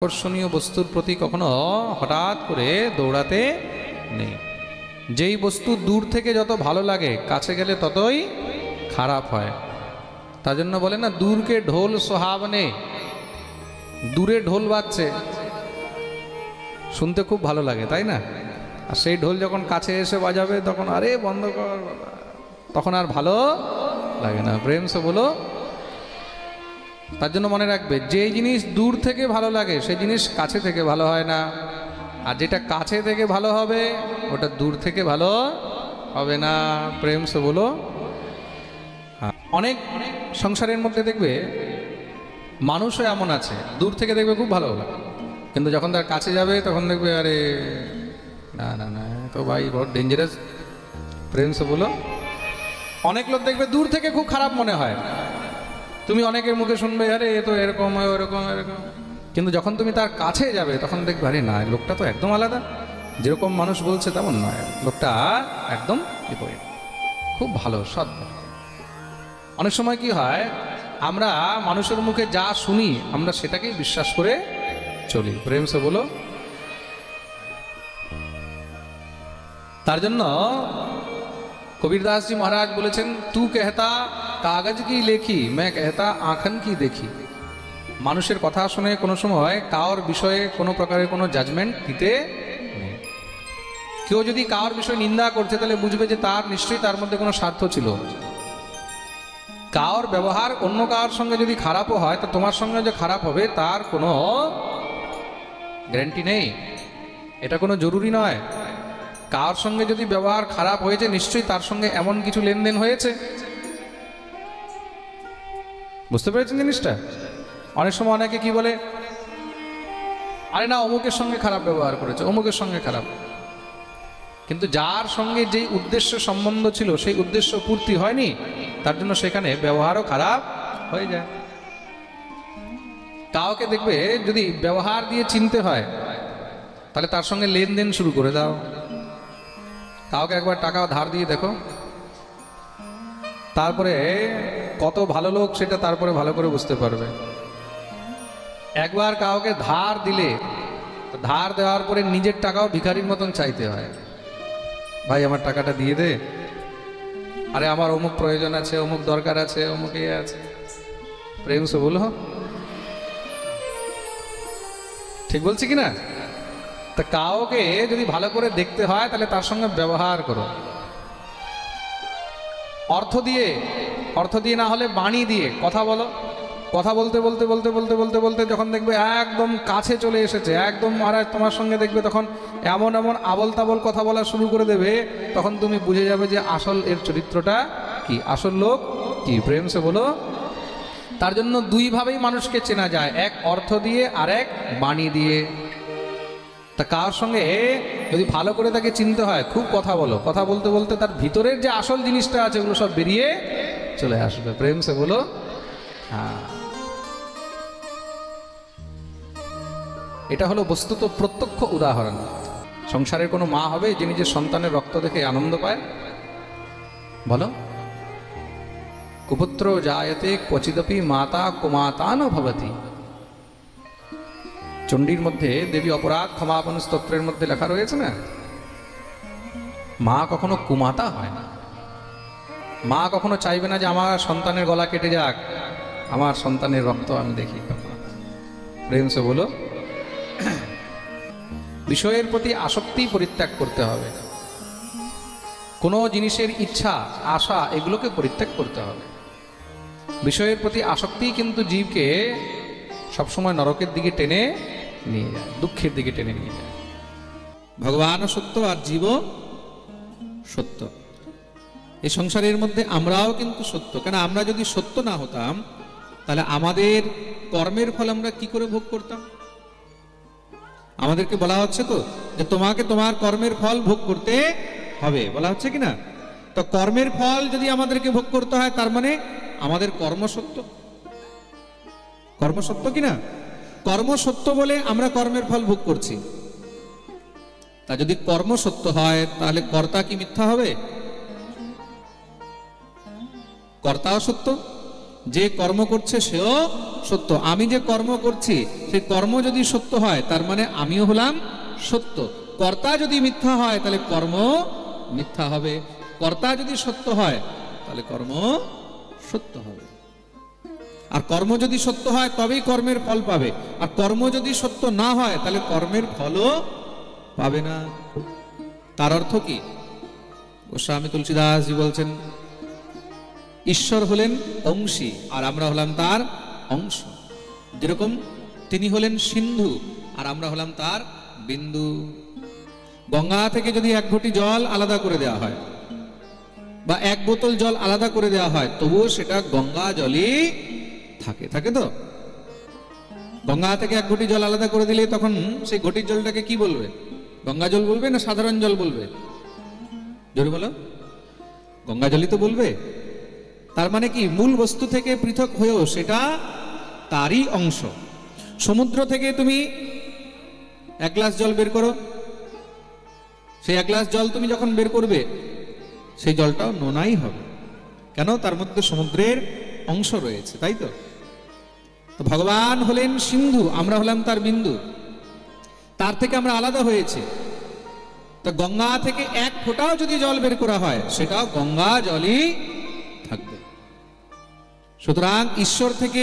আকর্ষণীয় বস্তুর প্রতি কখনো হঠাৎ করে দৌড়াতে নেই। যেই বস্তু দূর থেকে যত ভালো লাগে কাছে গেলে ততই খারাপ হয়। তার জন্য বলে না, দূরকে ঢোল সোহাবনে। দূরে ঢোল বাজছে, শুনতে খুব ভালো লাগে, তাই না? আর সেই ঢোল যখন কাছে এসে বাজাবে তখন আরে বন্ধ কর, তখন আর ভালো লাগে না। প্রেম সে বলো। তার জন্য মনে রাখবে, যে জিনিস দূর থেকে ভালো লাগে সেই জিনিস কাছে থেকে ভালো হয় না, আর যেটা কাছে থেকে ভালো হবে ওটা দূর থেকে ভালো হবে না। প্রেম সে বলো। অনেক সংসারের মধ্যে দেখবে মানুষও এমন আছে, দূর থেকে দেখবে খুব ভালো লাগে, কিন্তু যখন তার কাছে যাবে তখন দেখবে আরে না না না, তো ভাই বড় ডেঞ্জারাস। প্রেম সে বলো। অনেক লোক দেখবে দূর থেকে খুব খারাপ মনে হয়, তুমি অনেকের মুখে শুনবে আরে এ তো এরকম হয় ওরকম এরকম, কিন্তু যখন তুমি তার কাছে যাবে তখন দেখবে আরে না, লোকটা তো একদম আলাদা, যেরকম মানুষ বলছে তেমন নয়, লোকটা একদম বিপরীত, খুব ভালো সৎ। অনেক সময় কি হয়, আমরা মানুষের মুখে যা শুনি আমরা সেটাকেই বিশ্বাস করে চলি। প্রেম সে বলো। তার জন্য কবীরদাস জি মহারাজ বলেছেন, তু कहता কাগজ কি লেখি, मैं कहता आँखन की देखी। মানুষের কথা শুনে কোনো সময় কার বিষয়ে কোনো প্রকারের কোনো জাজমেন্ট দিতে নেই। কেউ যদি কার বিষয়ে নিন্দা করছে তাহলে বুঝবে যে তার নিশ্চয়ই তার মধ্যে কোনো স্বার্থ ছিল। কার ব্যবহার অন্য কার সঙ্গে যদি খারাপও হয় তা তোমার সঙ্গে যে খারাপ হবে তার কোনো গ্যারান্টি নেই, এটা কোনো জরুরি নয়। কার সঙ্গে যদি ব্যবহার খারাপ হয়েছে নিশ্চয়ই তার সঙ্গে এমন কিছু লেনদেন হয়েছে। বুঝতে পেরেছেন জিনিসটা? অনেক সময় অনেকে কি বলে, আরে না অমুকের সঙ্গে খারাপ ব্যবহার করেছে, অমুকের সঙ্গে খারাপ, কিন্তু যার সঙ্গে যেই উদ্দেশ্য সম্বন্ধ ছিল সেই উদ্দেশ্য পূর্তি হয়নি, তার জন্য সেখানে ব্যবহারও খারাপ হয়ে যায়। কাউকে দেখবে যদি ব্যবহার দিয়ে চিনতে হয় তাহলে তার সঙ্গে লেনদেন শুরু করে দাও। কাউকে একবার টাকা ধার দিয়ে দেখো, তারপরে কত ভালো লোক সেটা তারপরে ভালো করে বুঝতে পারবে। একবার কাউকে ধার দিলে, ধার দেওয়ার পরে নিজের টাকাও ভিখারির মতন চাইতে হয়, ভাই আমার টাকাটা দিয়ে দে, আরে আমার অমুক প্রয়োজন আছে, অমুক দরকার আছে, অমুক ইয়ে আছে। প্রেম সে বলো। ঠিক বলছি কিনা? তা কাউকে যদি ভালো করে দেখতে হয় তাহলে তার সঙ্গে ব্যবহার করো, অর্থ দিয়ে না হলে বাণী দিয়ে কথা বলো। কথা বলতে বলতে বলতে বলতে বলতে বলতে যখন দেখবে একদম কাছে চলে এসেছে, একদম মহারাজ তোমার সঙ্গে দেখবে তখন এমন এমন আবল তাবল কথা বলা শুরু করে দেবে, তখন তুমি বুঝে যাবে যে আসল এর চরিত্রটা কি, আসল লোক কি। প্রেম সে বলো। তার জন্য দুইভাবেই মানুষকে চেনা যায়, এক অর্থ দিয়ে আর এক বাণী দিয়ে। তা কার সঙ্গে যদি ভালো করে তাকে চিনতে হয় খুব কথা বলো, কথা বলতে বলতে তার ভিতরের যে আসল জিনিসটা আছে ওগুলো সব বেরিয়ে চলে আসবে। প্রেম সে বলো। হ্যাঁ, এটা হলো বস্তুত প্রত্যক্ষ উদাহরণ। সংসারের কোনো মা হবে যে নিজের সন্তানের রক্ত দেখে আনন্দ পায়? বলো। কুপুত্র জায়তে ক্বচিদপি মাতা কুমাতা ন ভবতি। চণ্ডীর মধ্যে দেবী অপরাধ ক্ষমাপন স্তোত্রের মধ্যে লেখা রয়েছে না, মা কখনো কুমাতা হয় না। মা কখনো চাইবে না যে আমার সন্তানের গলা কেটে যাক, আমার সন্তানের রক্ত আমি দেখি। প্রেম সে বলো। বিষয়ের প্রতি আসক্তি পরিত্যাগ করতে হবে, কোনো জিনিসের ইচ্ছা আশা এগুলোকে পরিত্যাগ করতে হবে। বিষয়ের প্রতি আসক্তি কিন্তু জীবকে সবসময় নরকের দিকে টেনে নিয়ে যায়, দুঃখের দিকে টেনে নিয়ে যায়। ভগবান সত্য আর জীব সত্য। এই সংসারের মধ্যে আমরাও কিন্তু সত্য, কেন আমরা যদি সত্য না হতাম তাহলে আমাদের কর্মের ফল আমরা কি করে ভোগ করতাম? আমাদেরকে বলা হচ্ছে তো যে তোমাকে তোমার কর্মের ফল ভোগ করতে হবে, বলা হচ্ছে কিনা? তো কর্মের ফল যদি আমাদেরকে ভোগ করতে হয় তার মানে আমাদের কর্মসত্য, কর্মসত্য কিনা? কর্মসত্য বলে আমরা কর্মের ফল ভোগ করছি। তা যদি কর্মসত্য হয় তাহলে কর্তা কি মিথ্যা হবে? কর্তাও সত্য। যে কর্ম করছে সেও সত্য। আমি যে কর্ম করছি সেই কর্ম যদি সত্য হয় তার মানে আমিও হলাম সত্য। কর্তা যদি মিথ্যা হয় তাহলে কর্ম মিথ্যা হবে, কর্তা যদি সত্য হয় তাহলে কর্ম সত্য হবে। আর কর্ম যদি সত্য হয় তবেই কর্মের ফল পাবে, আর কর্ম যদি সত্য না হয় তাহলে কর্মের ফলও পাবে না। তার অর্থ কি? গোস্বামী তুলসীদাসজি বলছেন, ঈশ্বর হলেন অংশী আর আমরা হলাম তার অংশ। যেরকম তিনি হলেন সিন্ধু আর আমরা হলাম তার বিন্দু। গঙ্গা থেকে যদি এক ঘটি জল আলাদা করে দেওয়া হয় বা এক বোতল জল আলাদা করে দেওয়া হয় তবুও সেটা গঙ্গা জলই থাকে, থাকে তো। গঙ্গা থেকে এক ঘটি জল আলাদা করে দিলে তখন সেই ঘটির জলটাকে কি বলবে? গঙ্গা জল বলবে না সাধারণ জল বলবে? জোরে বলো। গঙ্গা জলই তো বলবে। তার মানে কি, মূল বস্তু থেকে পৃথক হয়েও সেটা তারই অংশ। সমুদ্র থেকে তুমি এক গ্লাস জল বের করো, সেই এক গ্লাস জল তুমি যখন বের করবে সেই জলটাও নোনাই হবে। কেন? তার মধ্যে সমুদ্রের অংশ রয়েছে, তাই তো। তো ভগবান হলেন সিন্ধু, আমরা হলাম তার বিন্দু, তার থেকে আমরা আলাদা হয়েছি। তো গঙ্গা থেকে এক ফোঁটাও যদি জল বের করা হয় সেটাও গঙ্গা জলই থাকবে। সুতরাং ঈশ্বর থেকে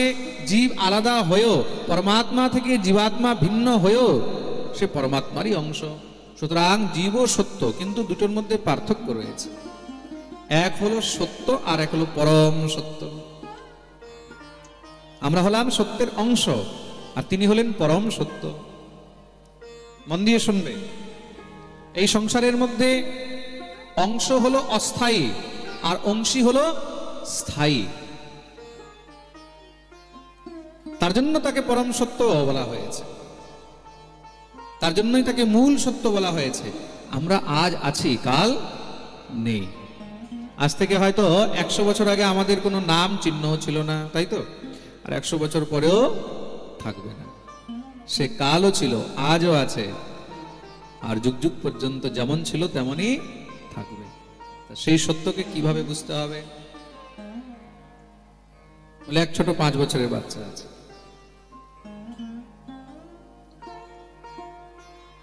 জীব আলাদা হয়েও, পরমাত্মা থেকে জীবাত্মা ভিন্ন হয়েও সে পরমাত্মারই অংশ। সুতরাং জীবও সত্য, কিন্তু দুটোর মধ্যে পার্থক্য রয়েছে। এক হলো সত্য আর এক হলো পরম সত্য। আমরা হলাম সত্যের অংশ আর তিনি হলেন পরম সত্য। মন দিয়ে শুনবে, এই সংসারের মধ্যে অংশ হলো অস্থায়ী আর অংশী হলো স্থায়ী। তার জন্য তাকে পরম সত্য বলা হয়েছে, তার জন্যই তাকে মূল সত্য বলা হয়েছে। আমরা আজ আছি, কাল নেই। আজ থেকে হয়তো 100 বছর আগে আমাদের কোনো নাম চিহ্ন ছিল না, তাই তো। আর 100 বছর পরেও থাকবে না। সে কালও ছিল, আজও আছে, আর যুগ যুগ পর্যন্ত যেমন ছিল তেমনই থাকবে। সেই সত্যকে কিভাবে বুঝতে হবে? বলে এক ছোট 5 বছরের বাচ্চা আছে,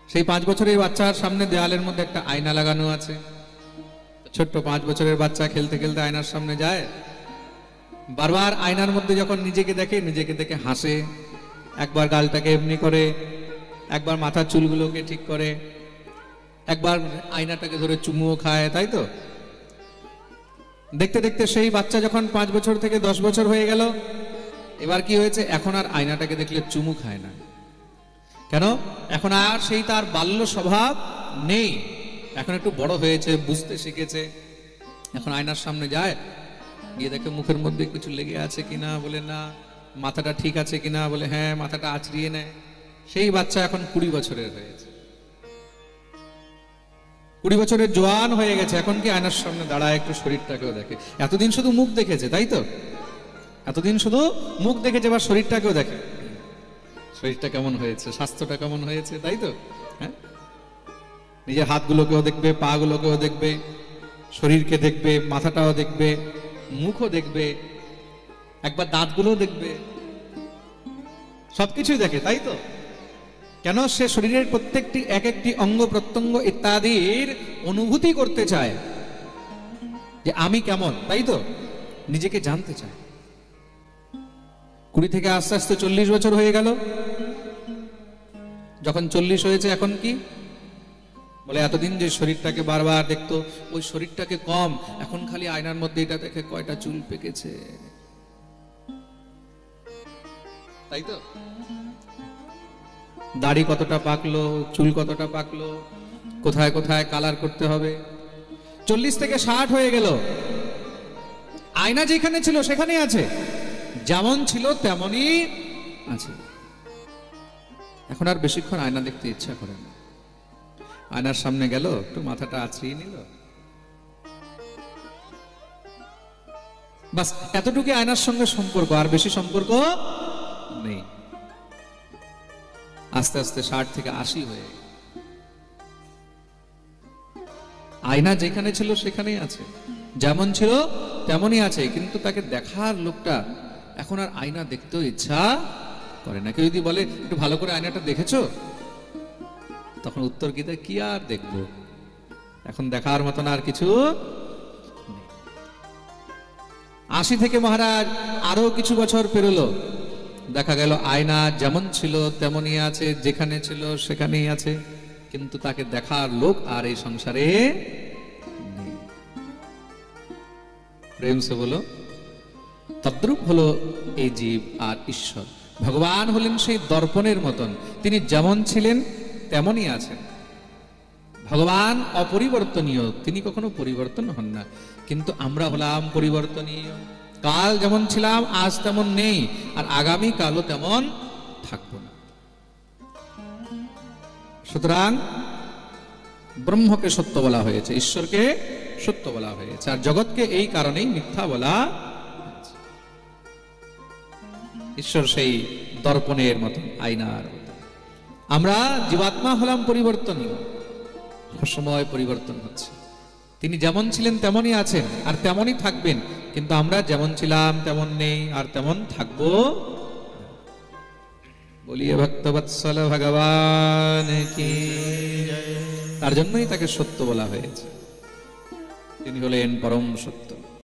সেই 5 বছরের বাচ্চার সামনে দেওয়ালের মধ্যে একটা আয়না লাগানো আছে। ছোট্ট 5 বছরের বাচ্চা খেলতে খেলতে আয়নার সামনে যায়, বারবার আয়নার মধ্যে যখন নিজেকে দেখে, নিজেকে দেখে হাসে, একবার গালটাকে এমনি করে, একবার মাথার চুলগুলোকে ঠিক করে, একবার আয়নাটাকে ধরে চুমুও খায়, তাই তো। দেখতে দেখতে সেই বাচ্চা যখন 5 বছর থেকে 10 বছর হয়ে গেল, এবার কি হয়েছে? এখন আর আয়নাটাকে দেখলে চুমু খায় না। কেন? এখন আর সেই তার বাল্য স্বভাব নেই, এখন একটু বড় হয়েছে, বুঝতে শিখেছে। এখন আয়নার সামনে যায়, গিয়ে দেখে মুখের মধ্যে কিছু লেগে আছে কিনা, বলে না। মাথাটা ঠিক আছে কিনা, বলে হ্যাঁ, মাথাটা আঁচড়িয়ে নেয়। সেই বাচ্চা এখন 20 বছরের হয়েছে, 20 বছরের জোয়ান হয়ে গেছে। এখন কি আয়নার সামনে দাঁড়ায়, একটু শরীরটাকেও দেখে। এতদিন শুধু মুখ দেখেছে, তাই তো। এতদিন শুধু মুখ দেখেছে, এবার শরীরটাকেও দেখে, শরীরটা কেমন হয়েছে, স্বাস্থ্যটা কেমন হয়েছে, তাই তো। হ্যাঁ, নিজের হাতগুলোকেও দেখবে, পা গুলোকেও দেখবে, শরীরকে দেখবে, মাথাটাও দেখবে, মুখও দেখবে, একবার দাঁতগুলোও দেখবে, সবকিছুই দেখে, তাই তো। কেন? সে শরীরের প্রত্যেকটি এক একটি অঙ্গ প্রত্যঙ্গ ইত্যাদির অনুভূতি করতে চায় যে আমি কেমন, তাই তো। নিজেকে জানতে চায়। 20 থেকে আস্তে আস্তে 40 বছর হয়ে গেল। যখন 40 হয়েছে, এখন কি বলে? এতদিন যে শরীরটাকে বারবার দেখতো, ওই শরীরটাকে কম, এখন খালি আয়নার মধ্যে এটা দেখে কয়টা চুল পেকেছে, তাই তো। দাড়ি কতটা পাকলো, চুল কতটা পাকলো, কোথায় কোথায় কালার করতে হবে। 40 থেকে 60 হয়ে গেল, আয়না যেখানে ছিল সেখানেই আছে, যেমন ছিল তেমনই আছে। এখন আর বেশিক্ষণ আয়না দেখতে ইচ্ছা করে না। আয়নার সামনে গেল, একটু মাথাটা আছড়িয়ে নিল, বাস এতটুকু আয়নার সঙ্গে সম্পর্ক, আর বেশি সম্পর্ক নেই। আস্তে আস্তে 60 থেকে 80 হয়ে আয়না যেখানে ছিল সেখানেই আছে, যেমন ছিল তেমনই আছে, কিন্তু তাকে দেখার লোকটা এখন আর আয়না দেখতেও ইচ্ছা করে না। কেউ যদি বলে একটু ভালো করে আয়নাটা দেখেছো, তখন উত্তর কি দেয়, কি আর দেখবো, এখন দেখার মতন আর কিছু নেই। 80 থেকে মহারাজ আরো কিছু বছর পেরোলো, দেখা গেল আয়না যেমন ছিল তেমনই আছে, যেখানে ছিল সেখানেই আছে, কিন্তু তাকে দেখার লোক আর এই সংসারে নেই। প্রেম সে বলো, তদ্রূপ হলো এই জীব আর ঈশ্বর। ভগবান হলেন সেই দর্পণের মতন, তিনি যেমন ছিলেন তেমনই আছেন। ভগবান অপরিবর্তনীয়, তিনি কখনো পরিবর্তন হন না, কিন্তু আমরা হলাম পরিবর্তনীয়। কাল যেমন ছিলাম আজ তেমন নেই, আর আগামী কালও তেমন থাকবো না। সুতরাং ব্রহ্মকে সত্য বলা হয়েছে, ঈশ্বরকে সত্য বলা হয়েছে, আর জগৎকে এই কারণেই মিথ্যা বলা। ঈশ্বর সেই দর্পণের মতন, আয়নার মতন। আমরা জীবাত্মা হলাম পরিবর্তনীয়, সময় পরিবর্তন হচ্ছে। তিনি যেমন ছিলেন তেমনই আছেন আর তেমনই থাকবেন, কিন্তু আমরা যেমন ছিলাম তেমন নেই আর তেমন থাকবো। বলিয়ে ভক্তবৎসল ভগবান কি। তার জন্যই তাকে সত্য বলা হয়েছে, তিনি হলেন পরম সত্য।